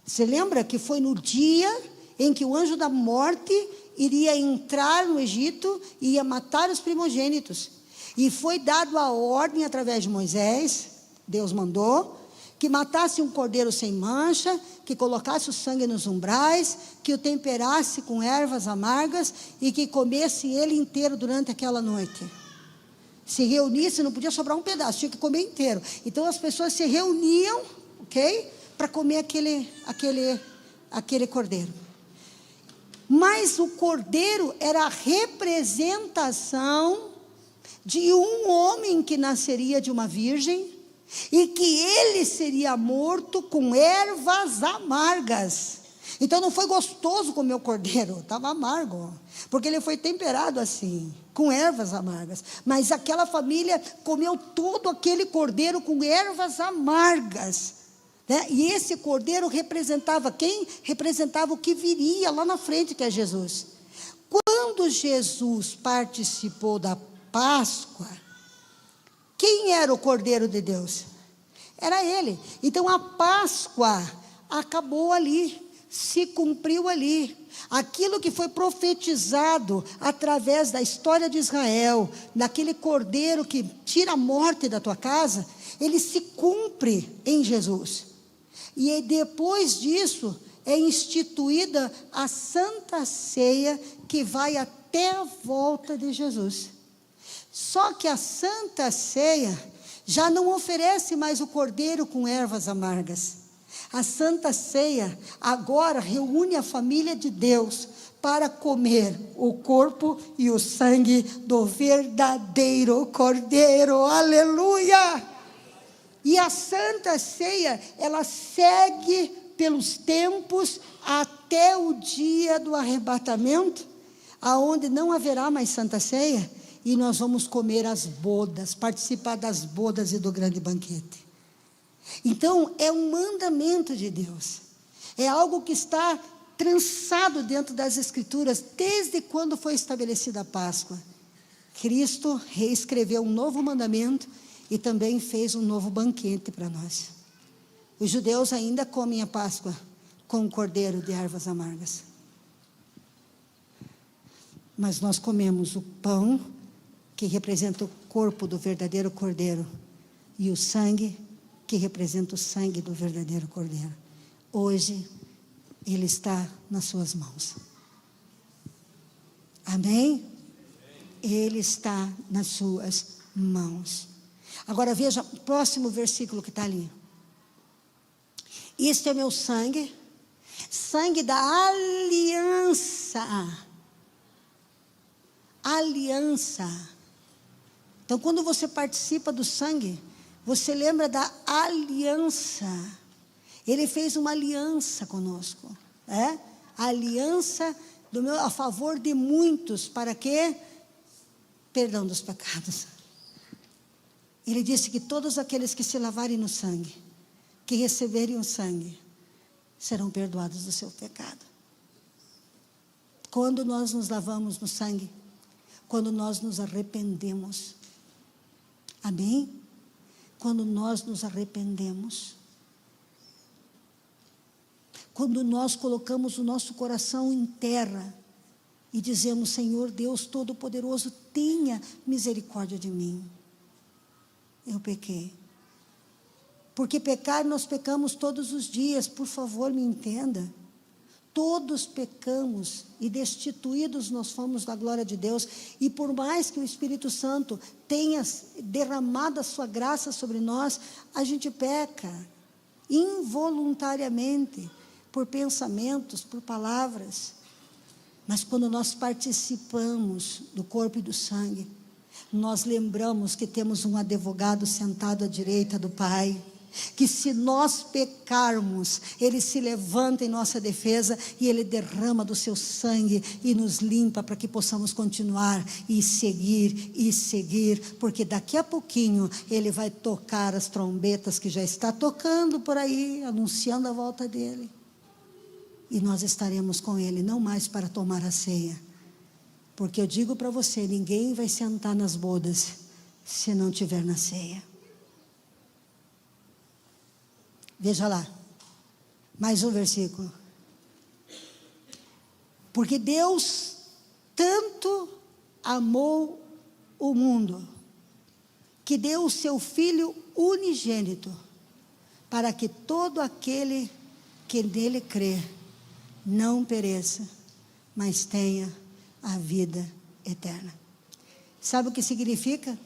você lembra que foi no dia em que o anjo da morte iria entrar no Egito e ia matar os primogênitos. E foi dado a ordem através de Moisés, Deus mandou, que matasse um cordeiro sem mancha, que colocasse o sangue nos umbrais, que o temperasse com ervas amargas e que comesse ele inteiro durante aquela noite. Se reunisse, não podia sobrar um pedaço, tinha que comer inteiro. Então as pessoas se reuniam, para comer aquele cordeiro. Mas o cordeiro era a representação de um homem que nasceria de uma virgem e que ele seria morto com ervas amargas. Então não foi gostoso comer o cordeiro, estava amargo, porque ele foi temperado assim, com ervas amargas. Mas aquela família comeu todo aquele cordeiro com ervas amargas, né? E esse cordeiro representava quem? Representava o que viria lá na frente, que é Jesus. Quando Jesus participou da Páscoa, quem era o Cordeiro de Deus? Era ele. Então a Páscoa acabou ali, se cumpriu ali. Aquilo que foi profetizado através da história de Israel, naquele cordeiro que tira a morte da tua casa, ele se cumpre em Jesus. E depois disso é instituída a Santa Ceia, que vai até a volta de Jesus. Só que a Santa Ceia já não oferece mais o cordeiro com ervas amargas. A Santa Ceia agora reúne a família de Deus para comer o corpo e o sangue do verdadeiro Cordeiro. Aleluia! E a Santa Ceia, ela segue pelos tempos até o dia do arrebatamento, aonde não haverá mais Santa Ceia, e nós vamos comer as bodas, participar das bodas e do grande banquete. Então, é um mandamento de Deus, é algo que está trançado dentro das Escrituras, desde quando foi estabelecida a Páscoa. Cristo reescreveu um novo mandamento e também fez um novo banquete para nós. Os judeus ainda comem a Páscoa com o cordeiro de ervas amargas. Mas nós comemos o pão, que representa o corpo do verdadeiro Cordeiro, e o sangue, que representa o sangue do verdadeiro Cordeiro. Hoje, ele está nas suas mãos. Amém? Ele está nas suas mãos. Agora veja o próximo versículo que está ali. Este é meu sangue, sangue da aliança. Aliança. Então, quando você participa do sangue, você lembra da aliança. Ele fez uma aliança conosco, a aliança a favor de muitos, para quê? Perdão dos pecados. Ele disse que todos aqueles que se lavarem no sangue, que receberem o sangue, serão perdoados do seu pecado. Quando nós nos lavamos no sangue, quando nós nos arrependemos, amém? Quando nós nos arrependemos, quando nós colocamos o nosso coração em terra e dizemos: Senhor Deus Todo-Poderoso, tenha misericórdia de mim, eu pequei. Porque pecar, nós pecamos todos os dias, por favor, me entenda. Todos pecamos e destituídos nós fomos da glória de Deus. E por mais que o Espírito Santo tenha derramado a sua graça sobre nós, a gente peca involuntariamente, por pensamentos, por palavras. Mas quando nós participamos do corpo e do sangue, nós lembramos que temos um advogado sentado à direita do Pai, que se nós pecarmos, Ele se levanta em nossa defesa e Ele derrama do seu sangue e nos limpa, para que possamos continuar e seguir, porque daqui a pouquinho Ele vai tocar as trombetas que já está tocando por aí, anunciando a volta dEle, e nós estaremos com Ele, não mais para tomar a ceia, porque eu digo para você, ninguém vai sentar nas bodas se não tiver na ceia. Veja lá, mais um versículo. Porque Deus tanto amou o mundo, que deu o seu Filho unigênito, para que todo aquele que nele crê, não pereça, mas tenha a vida eterna. Sabe o que significa?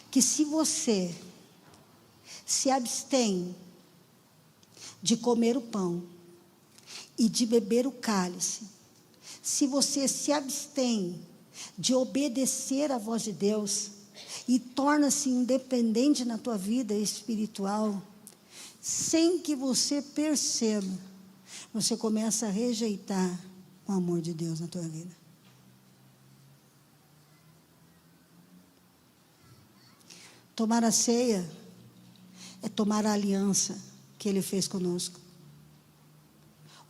Que se você se abstém de comer o pão e de beber o cálice, se você se abstém de obedecer à voz de Deus e torna-se independente na tua vida espiritual, sem que você perceba, você começa a rejeitar o amor de Deus na tua vida. Tomar a ceia é tomar a aliança que Ele fez conosco.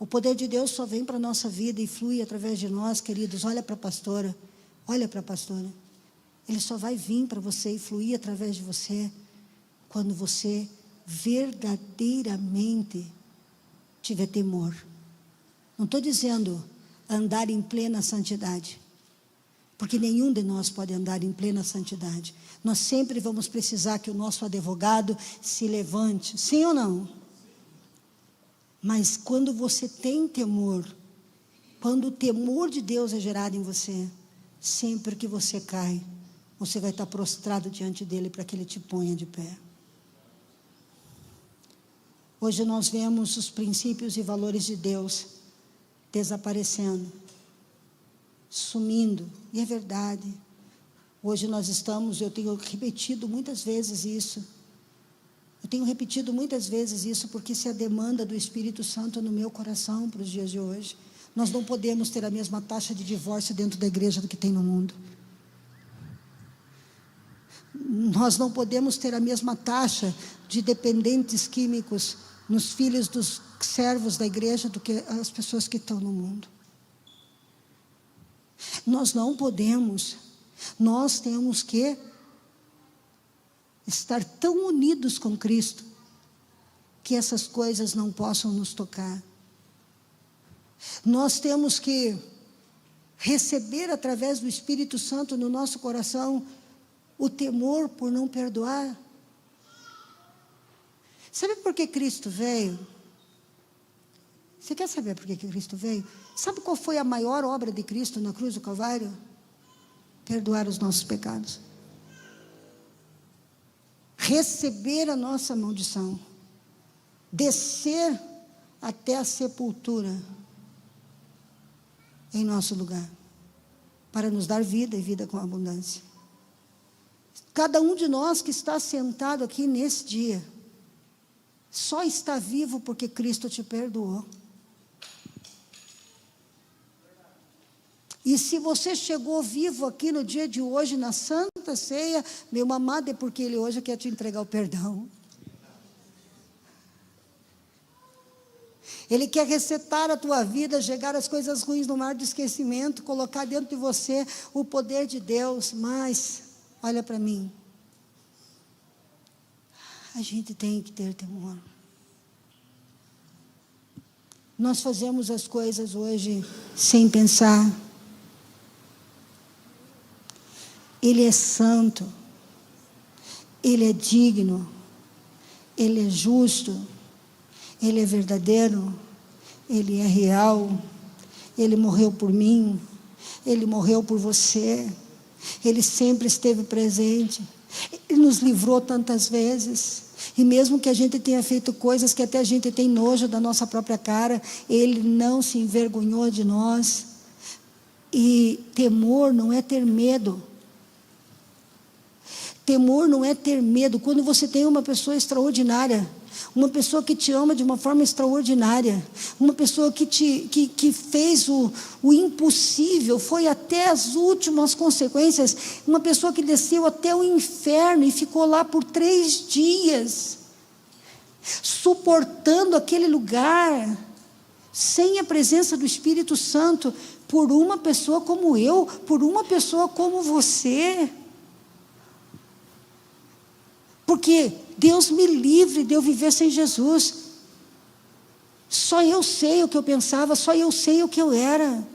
O poder de Deus só vem para a nossa vida e flui através de nós, queridos. Olha para a pastora, olha para a pastora. Ele só vai vir para você e fluir através de você quando você verdadeiramente tiver temor. Não estou dizendo andar em plena santidade, porque nenhum de nós pode andar em plena santidade. Nós sempre vamos precisar que o nosso advogado se levante, sim ou não? Mas quando você tem temor, quando o temor de Deus é gerado em você, sempre que você cai, você vai estar prostrado diante dEle para que Ele te ponha de pé. Hoje nós vemos os princípios e valores de Deus desaparecendo, sumindo, e é verdade. Hoje nós estamos, eu tenho repetido muitas vezes isso, porque isso é a demanda do Espírito Santo no meu coração para os dias de hoje. Nós não podemos ter a mesma taxa de divórcio dentro da igreja do que tem no mundo. Nós não podemos ter a mesma taxa de dependentes químicos nos filhos dos servos da igreja do que as pessoas que estão no mundo. Nós não podemos. Nós temos que estar tão unidos com Cristo que essas coisas não possam nos tocar. Nós temos que receber através do Espírito Santo no nosso coração o temor por não perdoar. Sabe por que Cristo veio? Você quer saber por que Cristo veio? Sabe qual foi a maior obra de Cristo na cruz do Calvário? Perdoar os nossos pecados. Receber a nossa maldição. Descer até a sepultura em nosso lugar, para nos dar vida e vida com abundância. Cada um de nós que está sentado aqui nesse dia, só está vivo porque Cristo te perdoou. E se você chegou vivo aqui no dia de hoje, na Santa Ceia, meu amado, é porque Ele hoje quer te entregar o perdão. Ele quer resetar a tua vida, jogar as coisas ruins no mar do esquecimento, colocar dentro de você o poder de Deus. Mas, olha para mim, a gente tem que ter temor. Nós fazemos as coisas hoje sem pensar. Ele é santo, Ele é digno, Ele é justo, Ele é verdadeiro, Ele é real, Ele morreu por mim, Ele morreu por você, Ele sempre esteve presente, Ele nos livrou tantas vezes, e mesmo que a gente tenha feito coisas que até a gente tem nojo da nossa própria cara, Ele não se envergonhou de nós. E temor não é ter medo. Temor não é ter medo. Quando você tem uma pessoa extraordinária, uma pessoa que te ama de uma forma extraordinária, uma pessoa que fez o impossível, foi até as últimas consequências, uma pessoa que desceu até o inferno e ficou lá por 3 dias, suportando aquele lugar, sem a presença do Espírito Santo, por uma pessoa como eu, por uma pessoa como você. Porque Deus me livre de eu viver sem Jesus. Só eu sei o que eu pensava, só eu sei o que eu era.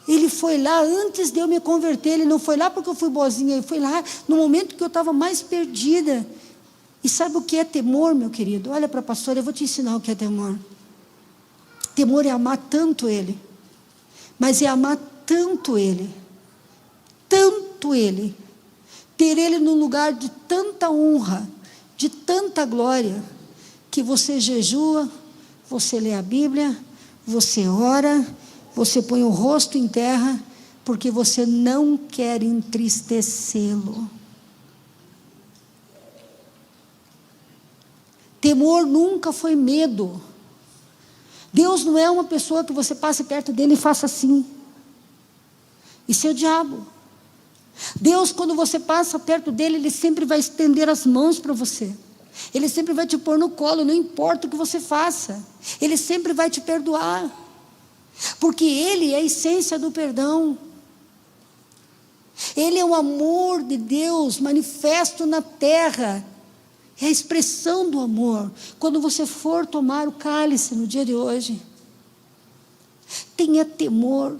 Ele foi lá antes de eu me converter, Ele não foi lá porque eu fui boazinha, Ele foi lá no momento que eu estava mais perdida. E sabe o que é temor, meu querido? Olha para a pastora, eu vou te ensinar o que é temor. Temor é amar tanto Ele, mas é amar tanto Ele, ter Ele num lugar de tanta honra, de tanta glória, que você jejua, você lê a Bíblia, você ora, você põe o rosto em terra, porque você não quer entristecê-lo. Temor nunca foi medo. Deus não é uma pessoa que você passe perto dele e faça assim. Isso é o diabo. Deus, quando você passa perto dele, Ele sempre vai estender as mãos para você. Ele sempre vai te pôr no colo, não importa o que você faça. Ele sempre vai te perdoar. Porque Ele é a essência do perdão. Ele é o amor de Deus manifesto na terra. É a expressão do amor. Quando você for tomar o cálice no dia de hoje, tenha temor.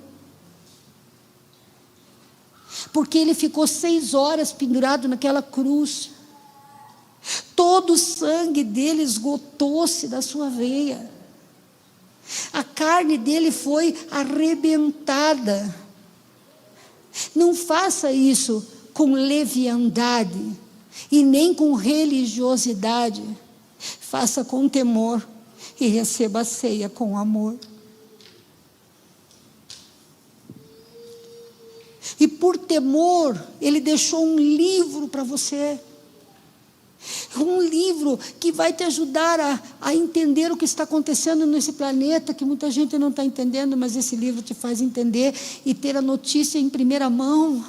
Porque Ele ficou 6 horas pendurado naquela cruz. Todo o sangue dele esgotou-se da sua veia. A carne dele foi arrebentada. Não faça isso com leviandade e nem com religiosidade. faça com temor e receba a ceia com amor. E por temor, Ele deixou um livro para você. Um livro que vai te ajudar a entender o que está acontecendo nesse planeta, que muita gente não está entendendo, mas esse livro te faz entender e ter a notícia em primeira mão.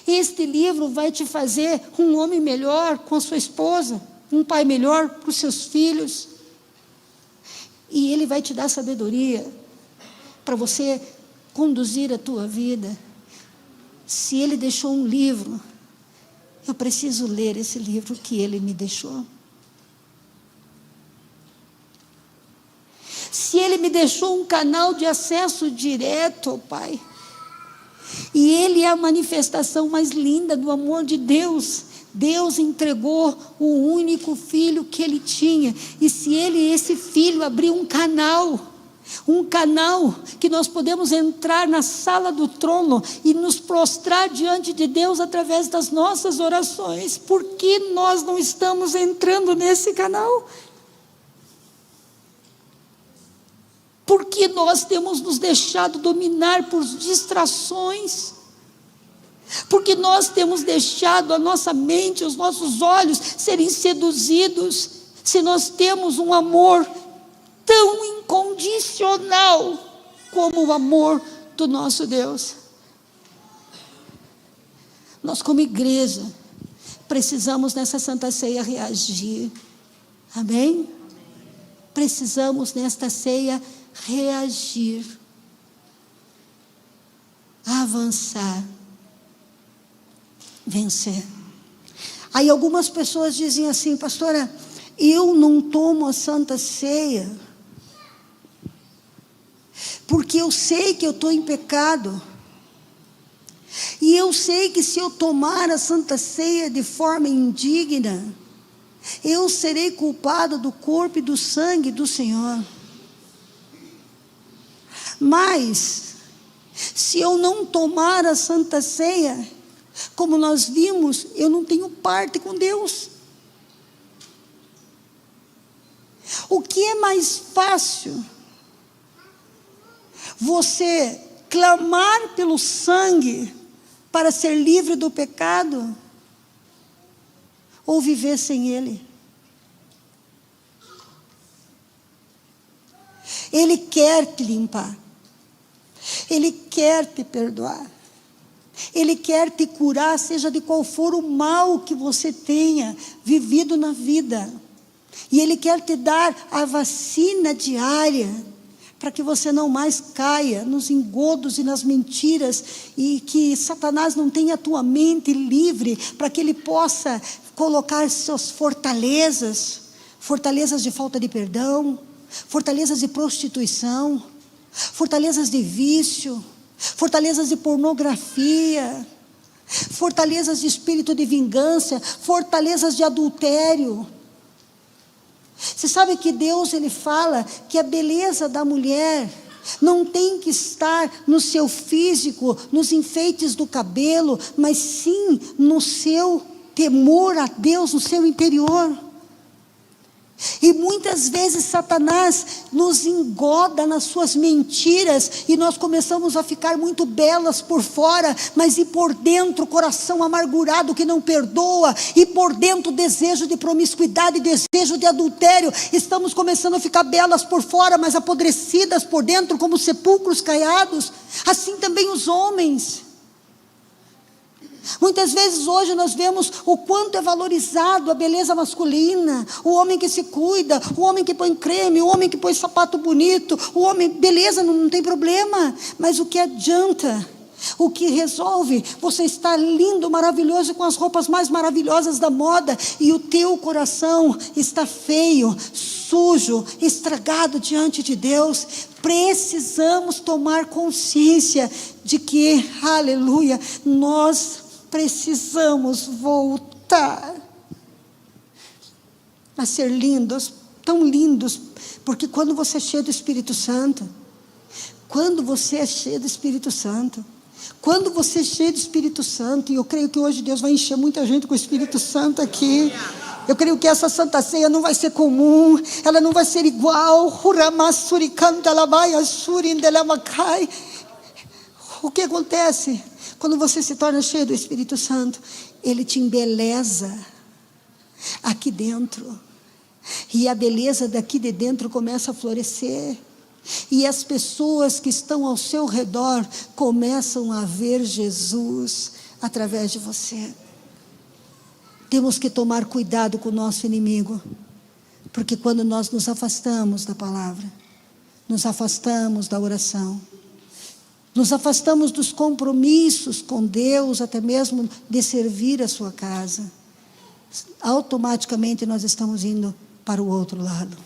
Este livro vai te fazer um homem melhor com a sua esposa, um pai melhor para os seus filhos. E ele vai te dar sabedoria para você conduzir a tua vida. Se Ele deixou um livro, eu preciso ler esse livro que Ele me deixou. Se Ele me deixou um canal de acesso direto ao Pai, e Ele é a manifestação mais linda do amor de Deus. Deus entregou o único filho que Ele tinha, e se esse filho abrir um canal que nós podemos entrar na sala do trono e nos prostrar diante de Deus através das nossas orações, por que nós não estamos entrando nesse canal? Porque nós temos nos deixado dominar por distrações, porque nós temos deixado a nossa mente, os nossos olhos serem seduzidos. Se nós temos um amor tão incondicional como o amor do nosso Deus, nós como igreja precisamos nessa Santa Ceia reagir. Amém? Precisamos nesta ceia reagir, avançar, vencer. Aí algumas pessoas dizem assim: pastora, eu não tomo a Santa Ceia porque eu sei que eu estou em pecado, e eu sei que se eu tomar a Santa Ceia de forma indigna, eu serei culpado do corpo e do sangue do Senhor. Mas se eu não tomar a Santa Ceia, como nós vimos, eu não tenho parte com Deus. O que é mais fácil? Você clamar pelo sangue para ser livre do pecado, ou viver sem Ele? Ele quer te limpar, Ele quer te perdoar, Ele quer te curar, seja de qual for o mal que você tenha vivido na vida. E Ele quer te dar a vacina diária, para que você não mais caia nos engodos e nas mentiras, e que Satanás não tenha a tua mente livre, para que ele possa colocar suas fortalezas de falta de perdão, fortalezas de prostituição, fortalezas de vício, fortalezas de pornografia, fortalezas de espírito de vingança, fortalezas de adultério. Você sabe que Deus, Ele fala que a beleza da mulher não tem que estar no seu físico, nos enfeites do cabelo, mas sim no seu temor a Deus, no seu interior. E muitas vezes Satanás nos engoda nas suas mentiras, e nós começamos a ficar muito belas por fora, mas e por dentro coração amargurado que não perdoa, e por dentro desejo de promiscuidade, desejo de adultério. Estamos começando a ficar belas por fora, mas apodrecidas por dentro como sepulcros caiados. Assim também os homens. Muitas vezes hoje nós vemos o quanto é valorizado a beleza masculina, o homem que se cuida, o homem que põe creme, o homem que põe sapato bonito, o homem, beleza, não tem problema, mas o que adianta? O que resolve? Você está lindo, maravilhoso, com as roupas mais maravilhosas da moda, e o teu coração está feio, sujo, estragado diante de Deus. Precisamos tomar consciência de que, aleluia, nós precisamos voltar a ser lindos, tão lindos, porque quando você é cheio do Espírito Santo, quando você é cheio do Espírito Santo, e eu creio que hoje Deus vai encher muita gente com o Espírito Santo aqui, Eu creio que essa Santa Ceia não vai ser comum, ela não vai ser igual. O que acontece quando você se torna cheio do Espírito Santo? Ele te embeleza aqui dentro, e a beleza daqui de dentro começa a florescer, e as pessoas que estão ao seu redor começam a ver Jesus através de você. Temos que tomar cuidado com o nosso inimigo, porque quando nós nos afastamos da palavra, nos afastamos da oração, nos afastamos dos compromissos com Deus, até mesmo de servir a sua casa, automaticamente nós estamos indo para o outro lado,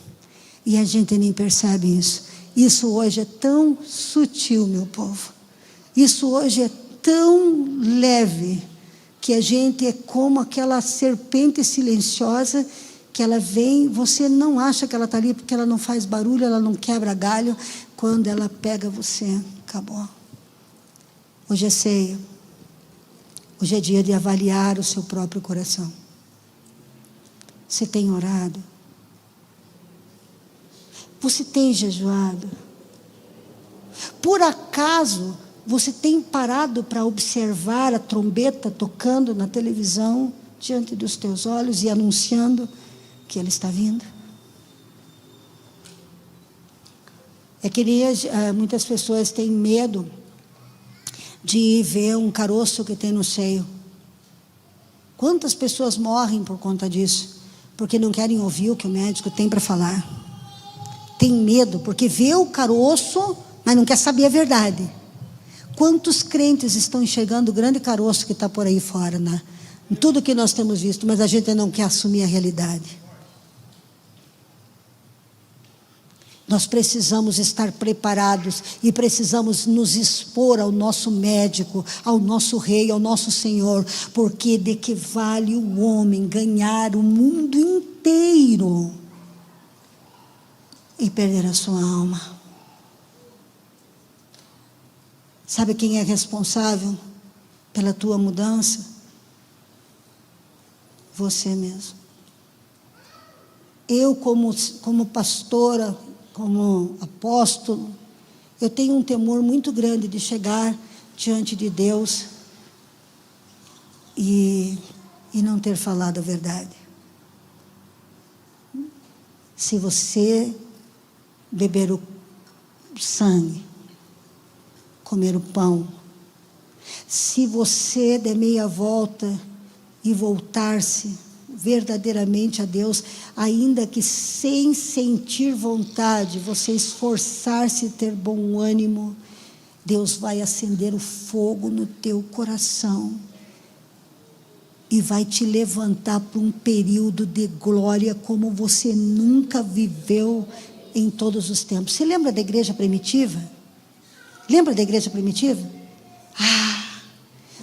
e a gente nem percebe isso. Isso hoje é tão sutil, meu povo, isso hoje é tão leve, que a gente é como aquela serpente silenciosa, que ela vem, você não acha que ela está ali, porque ela não faz barulho, ela não quebra galho, quando ela pega você, acabou. Hoje é ceia, hoje é dia de avaliar o seu próprio coração. Você tem orado? Você tem jejuado? Por acaso você tem parado para observar a trombeta tocando na televisão diante dos teus olhos e anunciando que Ele está vindo? É que muitas pessoas têm medo de ver um caroço que tem no seio. Quantas pessoas morrem por conta disso? Porque não querem ouvir o que o médico tem para falar. Tem medo, porque vê o caroço, mas não quer saber a verdade. Quantos crentes estão enxergando o grande caroço que está por aí fora, em tudo que nós temos visto, mas a gente não quer assumir a realidade. Nós precisamos estar preparados e precisamos nos expor ao nosso médico, ao nosso rei, ao nosso Senhor, porque de que vale o homem ganhar o mundo inteiro e perder a sua alma? Sabe quem é responsável pela tua mudança? Você mesmo. Eu como pastora, como apóstolo, eu tenho um temor muito grande de chegar diante de Deus e não ter falado a verdade. Se você beber o sangue, comer o pão, se você der meia volta e voltar-se verdadeiramente a Deus, ainda que sem sentir vontade, você esforçar-se e ter bom ânimo, Deus vai acender o fogo no teu coração e vai te levantar para um período de glória como você nunca viveu em todos os tempos. Você lembra da igreja primitiva? Lembra da igreja primitiva?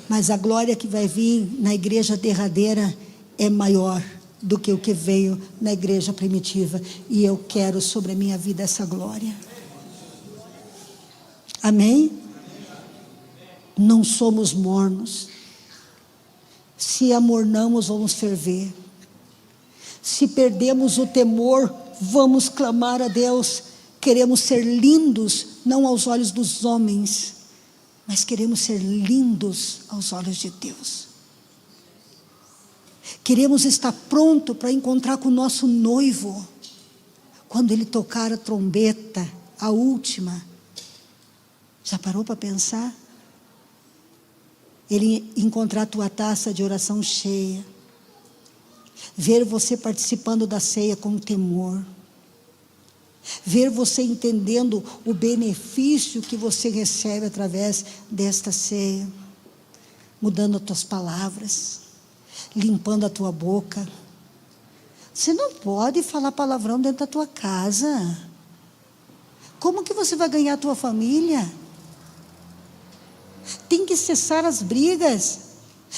Mas a glória que vai vir na igreja derradeira é maior do que o que veio na igreja primitiva. E eu quero sobre a minha vida essa glória. Amém? Não somos mornos. Se amornamos, vamos ferver. Se perdemos o temor, vamos clamar a Deus. Queremos ser lindos, não aos olhos dos homens, mas queremos ser lindos aos olhos de Deus. Queremos estar pronto para encontrar com o nosso noivo, quando ele tocar a trombeta, a última. Já parou para pensar? Ele encontrar a tua taça de oração cheia, ver você participando da ceia com temor, ver você entendendo o benefício que você recebe através desta ceia, mudando as tuas palavras, limpando a tua boca. Você não pode falar palavrão dentro da tua casa. Como que você vai ganhar a tua família? Tem que cessar as brigas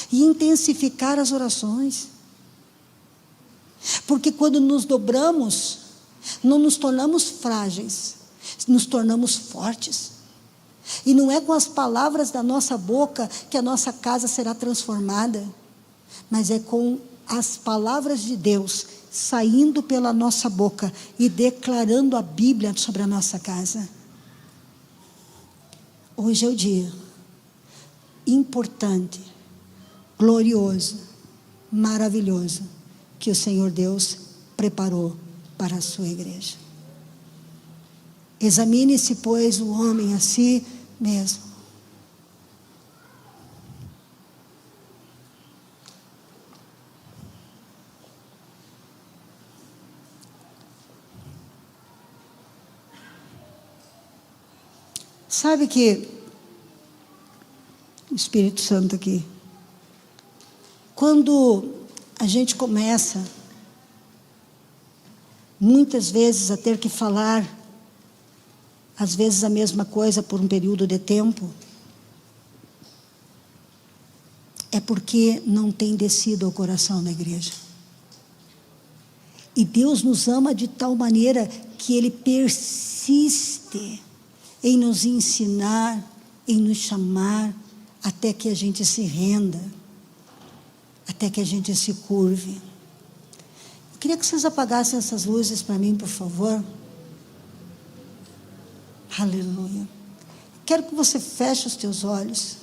e intensificar as orações. Porque quando nos dobramos, não nos tornamos frágeis, nos tornamos fortes. E não é com as palavras da nossa boca que a nossa casa será transformada, mas é com as palavras de Deus saindo pela nossa boca e declarando a Bíblia sobre a nossa casa. Hoje é o dia importante, glorioso, maravilhoso que o Senhor Deus preparou para a sua igreja. Examine-se, pois, o homem a si mesmo. Sabe que o Espírito Santo aqui, quando a gente começa muitas vezes a ter que falar, às vezes a mesma coisa por um período de tempo, é porque não tem descido ao coração da igreja. E Deus nos ama de tal maneira que Ele persiste em nos ensinar, em nos chamar, até que a gente se renda, até que a gente se curve. Eu queria que vocês apagassem essas luzes para mim, por favor. Aleluia. Quero que você feche os teus olhos.